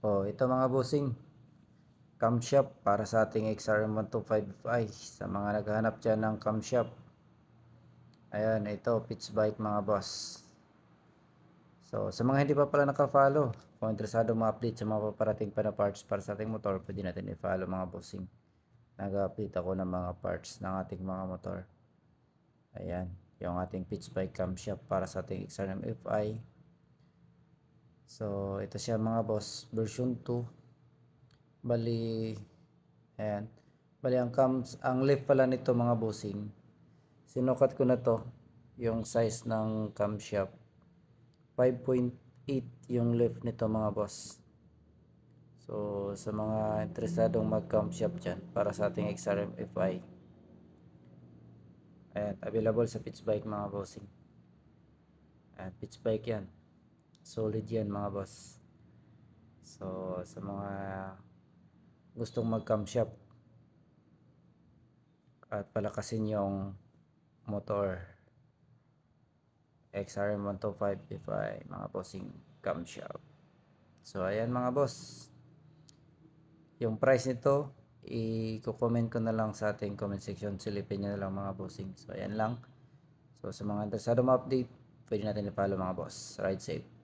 Ito mga bossing, camshaft para sa ating XRM125i sa mga naghahanap dyan ng camshaft. Ayan, ito pitch bike mga boss. So sa mga hindi pa pala naka-follow, kung interesado ma-update sa mga paparating pa na parts para sa ating motor, pwede natin i-follow mga bossing. Nag-update ako ng mga parts ng ating mga motor. Ayan, yung ating pitch bike camshaft para sa ating XRM FI. So ito siya mga boss, version 2. Bali, ayan. Bali, ang left pala nito mga bossing, sinukat ko na to, yung size ng camshaft. 5.8 yung left nito mga boss. So, sa mga interesadong mag-camshaft dyan, para sa ating XRM FI. Ayan, available sa pitch bike mga bossing. Ayan, pitch bike yan. Solid yan mga boss. So, sa mga gustong mag-camshaft at palakasin yung motor, XRM125 FI mga bossing camshaft. So ayan mga boss, yung price nito i-comment ko na lang sa ating comment section, silipin nyo na lang mga bossing. So ayan lang. So sa mga interesado ma-update, pwede natin i-follow mga boss. Ride safe.